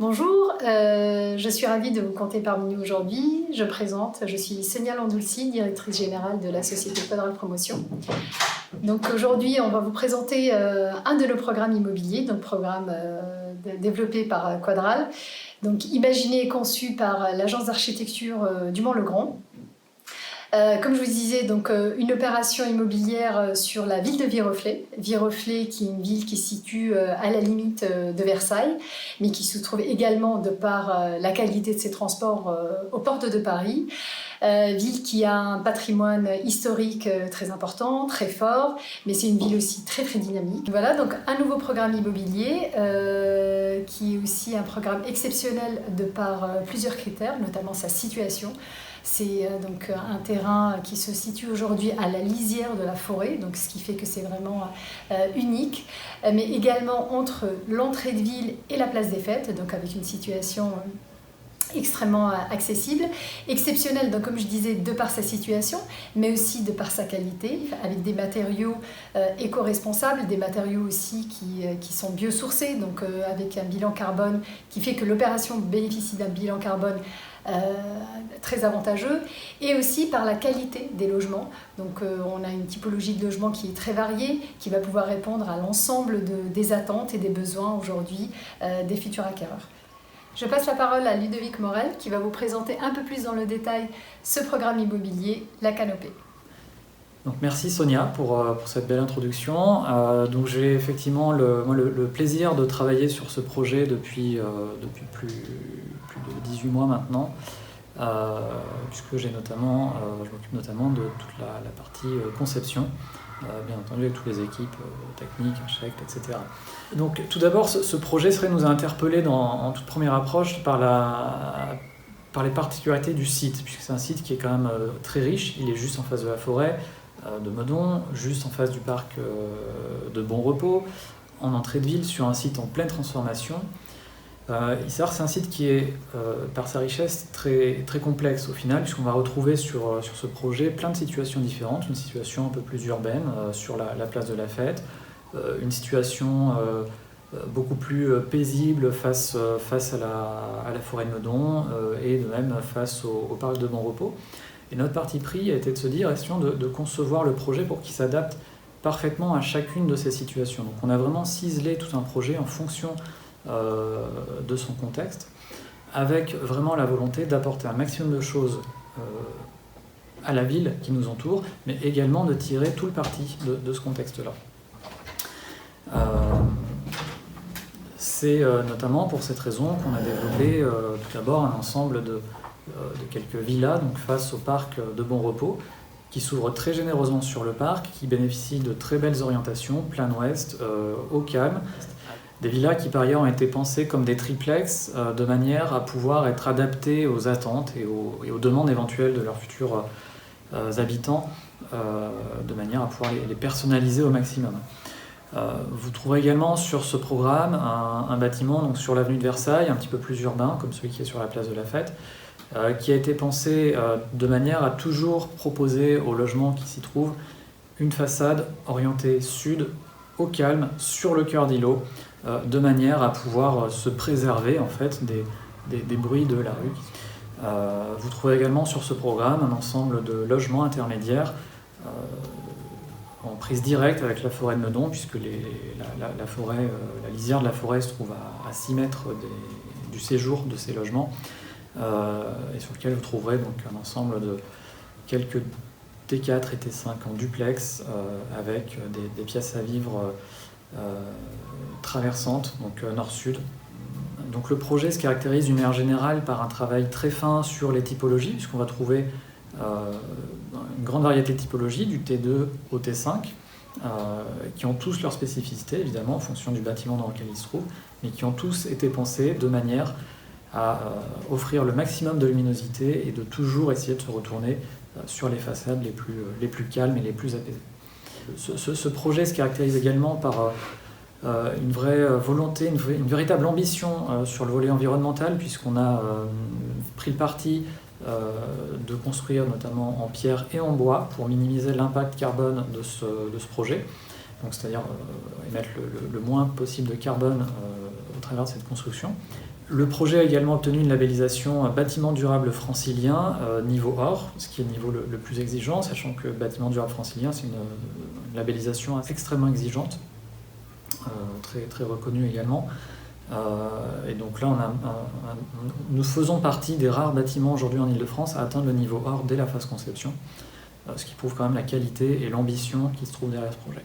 Bonjour, je suis ravie de vous compter parmi nous aujourd'hui. Je suis Sonia Landoulsi, directrice générale de la société Quadral Promotion. Donc aujourd'hui, on va vous présenter un de nos programmes immobiliers, donc programme développé par Quadral, donc imaginé et conçu par l'agence d'architecture du Mont-le-Grand. Comme je vous disais, donc, une opération immobilière sur la ville de Viroflay. Viroflay, qui est une ville qui se situe à la limite de Versailles, mais qui se trouve également, de par la qualité de ses transports, aux portes de Paris. Ville qui a un patrimoine historique très important, très fort, mais c'est une ville aussi très très dynamique. Voilà, donc un nouveau programme immobilier qui est aussi un programme exceptionnel de par plusieurs critères, notamment sa situation. C'est donc un terrain qui se situe aujourd'hui à la lisière de la forêt, donc ce qui fait que c'est vraiment unique, mais également entre l'entrée de ville et la place des Fêtes, donc avec une situation extrêmement accessible, exceptionnel, donc comme je disais, de par sa situation, mais aussi de par sa qualité, avec des matériaux éco-responsables, des matériaux aussi qui sont biosourcés, donc avec un bilan carbone qui fait que l'opération bénéficie d'un bilan carbone très avantageux, et aussi par la qualité des logements. Donc on a une typologie de logement qui est très variée, qui va pouvoir répondre à l'ensemble des attentes et des besoins aujourd'hui des futurs acquéreurs. Je passe la parole à Ludovic Morel qui va vous présenter un peu plus dans le détail ce programme immobilier, La Canopée. Donc merci Sonia pour cette belle introduction. Donc j'ai effectivement le plaisir de travailler sur ce projet depuis plus de 18 mois maintenant, puisque je m'occupe notamment de toute la partie conception, bien entendu avec toutes les équipes techniques, architectes, etc. Donc tout d'abord, ce projet nous a interpellés en toute première approche par les particularités du site, puisque c'est un site qui est quand même très riche. Il est juste en face de la forêt de Meudon, juste en face du parc de Bon Repos, en entrée de ville, sur un site en pleine transformation. Il s'avère que c'est un site qui est, par sa richesse, très, très complexe au final, puisqu'on va retrouver sur ce projet plein de situations différentes. Une situation un peu plus urbaine sur la place de la Fête, une situation beaucoup plus paisible face à la forêt de Meudon et de même face au parc de Bon Repos. Et notre parti pris a été de se dire, essayons de concevoir le projet pour qu'il s'adapte parfaitement à chacune de ces situations. Donc on a vraiment ciselé tout un projet en fonction de son contexte, avec vraiment la volonté d'apporter un maximum de choses à la ville qui nous entoure, mais également de tirer tout le parti de ce contexte-là. C'est notamment pour cette raison qu'on a développé tout d'abord un ensemble de quelques villas donc face au parc de Bon Repos, qui s'ouvrent très généreusement sur le parc, qui bénéficient de très belles orientations, plein ouest, au calme. Des villas qui par ailleurs ont été pensées comme des triplex, de manière à pouvoir être adaptées aux attentes et aux demandes éventuelles de leurs futurs habitants, de manière à pouvoir les personnaliser au maximum. Vous trouverez également sur ce programme un bâtiment donc sur l'avenue de Versailles, un petit peu plus urbain, comme celui qui est sur la place de la Fête, qui a été pensé de manière à toujours proposer aux logements qui s'y trouvent une façade orientée sud, au calme, sur le cœur d'îlot, de manière à pouvoir se préserver en fait des bruits de la rue. Vous trouvez également sur ce programme un ensemble de logements intermédiaires en prise directe avec la forêt de Meudon, puisque la forêt, la lisière de la forêt se trouve à 6 mètres du séjour de ces logements, et sur lequel vous trouverez donc un ensemble de quelques T4 et T5 en duplex, avec des pièces à vivre traversantes, donc nord-sud. Donc le projet se caractérise d'une manière générale par un travail très fin sur les typologies, puisqu'on va trouver une grande variété de typologies, du T2 au T5, qui ont tous leurs spécificités, évidemment, en fonction du bâtiment dans lequel ils se trouvent, mais qui ont tous été pensés de manière à offrir le maximum de luminosité et de toujours essayer de se retourner sur les façades les plus calmes et les plus apaisées. Ce projet se caractérise également par une vraie volonté, une véritable ambition sur le volet environnemental, puisqu'on a pris le parti de construire notamment en pierre et en bois pour minimiser l'impact carbone de ce projet, donc c'est-à-dire émettre le moins possible de carbone au travers de cette construction. Le projet a également obtenu une labellisation bâtiment durable francilien niveau or, ce qui est le niveau le plus exigeant, sachant que bâtiment durable francilien, c'est une labellisation extrêmement exigeante, très, très reconnue également. Et donc là, nous faisons partie des rares bâtiments aujourd'hui en Ile-de-France à atteindre le niveau or dès la phase conception, ce qui prouve quand même la qualité et l'ambition qui se trouve derrière ce projet.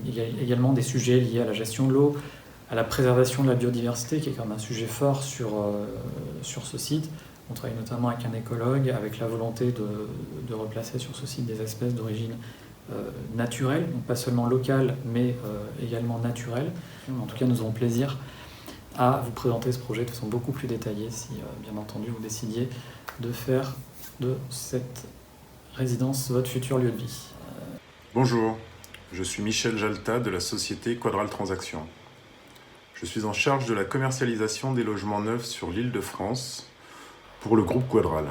Il y a également des sujets liés à la gestion de l'eau, à la préservation de la biodiversité, qui est quand même un sujet fort sur ce site. On travaille notamment avec un écologue, avec la volonté de replacer sur ce site des espèces d'origine naturelle, donc pas seulement locale, mais également naturelle. En tout cas, nous aurons plaisir à vous présenter ce projet de façon beaucoup plus détaillée si, bien entendu, vous décidiez de faire de cette résidence votre futur lieu de vie. Bonjour, je suis Michel Jalta de la société Quadral Transactions. Je suis en charge de la commercialisation des logements neufs sur l'Île-de-France pour le groupe Quadral.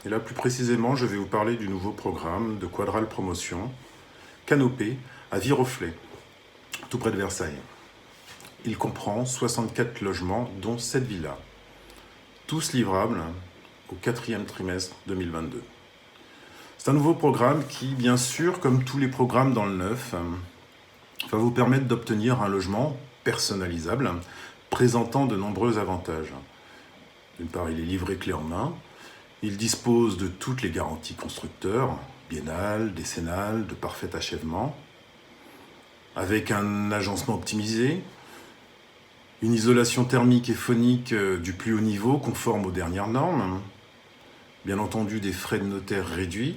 Et là, plus précisément, je vais vous parler du nouveau programme de Quadral Promotion, Canopée, à Viroflay, tout près de Versailles. Il comprend 64 logements, dont 7 villas, tous livrables au 4e trimestre 2022. C'est un nouveau programme qui, bien sûr, comme tous les programmes dans le neuf, va vous permettre d'obtenir un logement personnalisable, présentant de nombreux avantages. D'une part, il est livré clé en main, il dispose de toutes les garanties constructeurs, biennales, décennales, de parfait achèvement, avec un agencement optimisé, une isolation thermique et phonique du plus haut niveau, conforme aux dernières normes, bien entendu des frais de notaire réduits,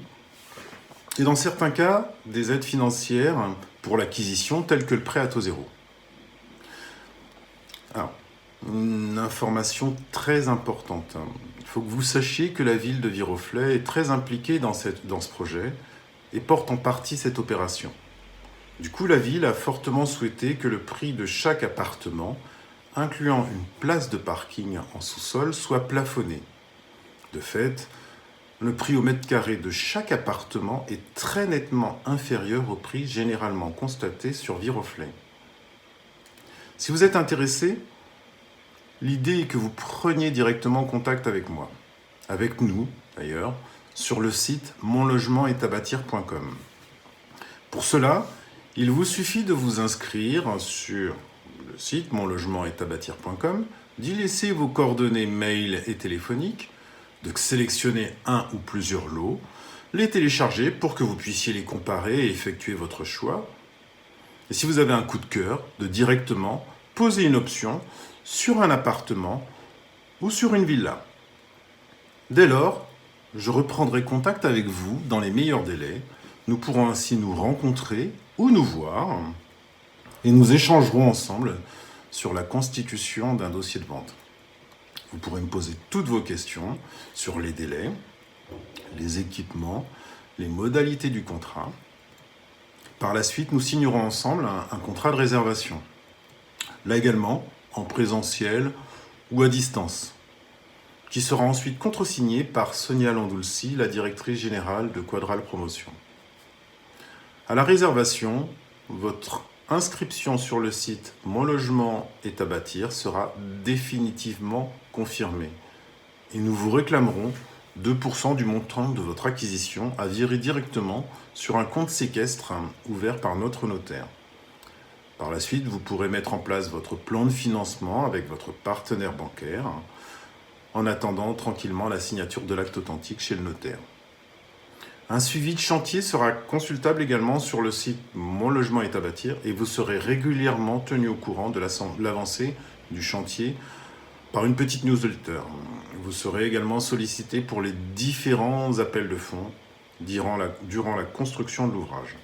et dans certains cas, des aides financières pour l'acquisition, telles que le prêt à taux zéro. Alors, une information très importante. Il faut que vous sachiez que la ville de Viroflay est très impliquée dans ce projet et porte en partie cette opération. Du coup, la ville a fortement souhaité que le prix de chaque appartement, incluant une place de parking en sous-sol, soit plafonné. De fait, le prix au mètre carré de chaque appartement est très nettement inférieur au prix généralement constaté sur Viroflay. Si vous êtes intéressé, l'idée est que vous preniez directement contact avec moi, avec nous d'ailleurs, sur le site monlogementetabâtir.com. Pour cela, il vous suffit de vous inscrire sur le site monlogementetabâtir.com, d'y laisser vos coordonnées mail et téléphoniques, de sélectionner un ou plusieurs lots, les télécharger pour que vous puissiez les comparer et effectuer votre choix. Et si vous avez un coup de cœur, de directement poser une option sur un appartement ou sur une villa. Dès lors, je reprendrai contact avec vous dans les meilleurs délais. Nous pourrons ainsi nous rencontrer ou nous voir et nous échangerons ensemble sur la constitution d'un dossier de vente. Vous pourrez me poser toutes vos questions sur les délais, les équipements, les modalités du contrat. Par la suite, nous signerons ensemble un contrat de réservation. Là également, en présentiel ou à distance, qui sera ensuite contresigné par Sonia Landulsi, la directrice générale de Quadral Promotion. À la réservation, votre inscription sur le site Mon Logement est à bâtir sera définitivement confirmée et nous vous réclamerons 2% du montant de votre acquisition à virer directement sur un compte séquestre ouvert par notre notaire. Par la suite, vous pourrez mettre en place votre plan de financement avec votre partenaire bancaire en attendant tranquillement la signature de l'acte authentique chez le notaire. Un suivi de chantier sera consultable également sur le site Mon Logement est à bâtir et vous serez régulièrement tenu au courant de l'avancée du chantier par une petite newsletter. Vous serez également sollicité pour les différents appels de fonds durant la construction de l'ouvrage.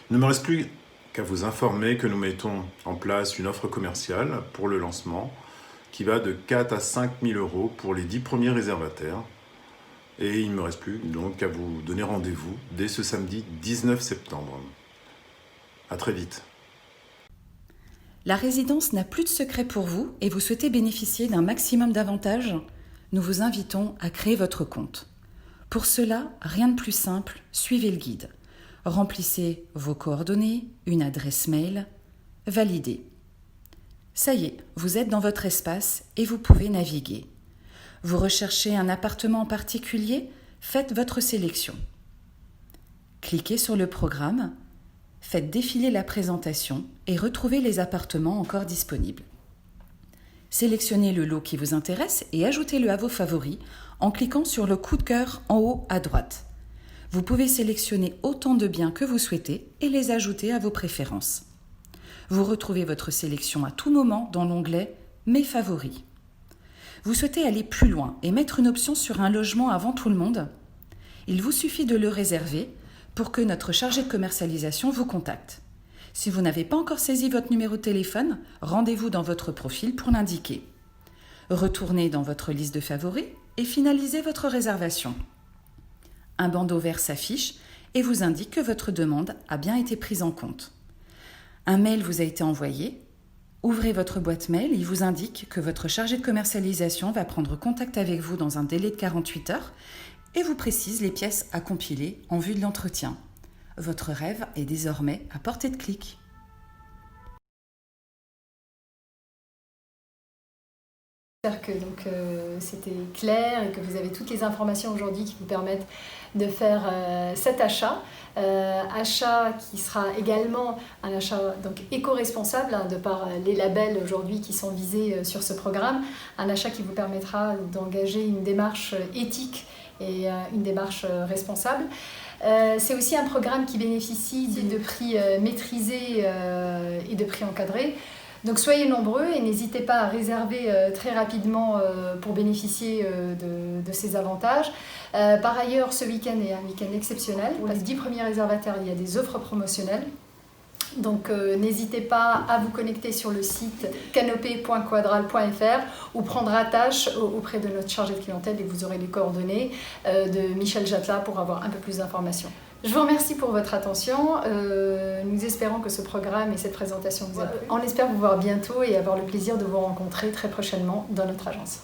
Il ne me reste plus qu'à vous informer que nous mettons en place une offre commerciale pour le lancement qui va de 4 à 5 000 euros pour les 10 premiers réservataires. Et il ne me reste plus donc qu'à vous donner rendez-vous dès ce samedi 19 septembre. À très vite. La résidence n'a plus de secret pour vous et vous souhaitez bénéficier d'un maximum d'avantages? Nous vous invitons à créer votre compte. Pour cela, rien de plus simple, suivez le guide. Remplissez vos coordonnées, une adresse mail, validez. Ça y est, vous êtes dans votre espace et vous pouvez naviguer. Vous recherchez un appartement en particulier? Faites votre sélection. Cliquez sur le programme, faites défiler la présentation et retrouvez les appartements encore disponibles. Sélectionnez le lot qui vous intéresse et ajoutez-le à vos favoris en cliquant sur le coup de cœur en haut à droite. Vous pouvez sélectionner autant de biens que vous souhaitez et les ajouter à vos préférences. Vous retrouvez votre sélection à tout moment dans l'onglet « Mes favoris ». Vous souhaitez aller plus loin et mettre une option sur un logement avant tout le monde? Il vous suffit de le réserver pour que notre chargé de commercialisation vous contacte. Si vous n'avez pas encore saisi votre numéro de téléphone, rendez-vous dans votre profil pour l'indiquer. Retournez dans votre liste de favoris et finalisez votre réservation. Un bandeau vert s'affiche et vous indique que votre demande a bien été prise en compte. Un mail vous a été envoyé. Ouvrez votre boîte mail, il vous indique que votre chargé de commercialisation va prendre contact avec vous dans un délai de 48 heures et vous précise les pièces à compiler en vue de l'entretien. Votre rêve est désormais à portée de clic. J'espère que c'était clair et que vous avez toutes les informations aujourd'hui qui vous permettent de faire cet achat. Achat qui sera également un achat donc éco-responsable de par les labels aujourd'hui qui sont visés sur ce programme. Un achat qui vous permettra d'engager une démarche éthique et une démarche responsable. C'est aussi un programme qui bénéficie de prix maîtrisés et de prix encadrés. Donc soyez nombreux et n'hésitez pas à réserver très rapidement pour bénéficier de ces avantages. Par ailleurs, ce week-end est un week-end exceptionnel. Pour les 10 premiers réservataires, il y a des offres promotionnelles. Donc n'hésitez pas à vous connecter sur le site canopé.quadral.fr ou prendre attache auprès de notre chargé de clientèle et vous aurez les coordonnées de Michel Jatla pour avoir un peu plus d'informations. Je vous remercie pour votre attention. Nous espérons que ce programme et cette présentation vous a plu. On espère vous voir bientôt et avoir le plaisir de vous rencontrer très prochainement dans notre agence.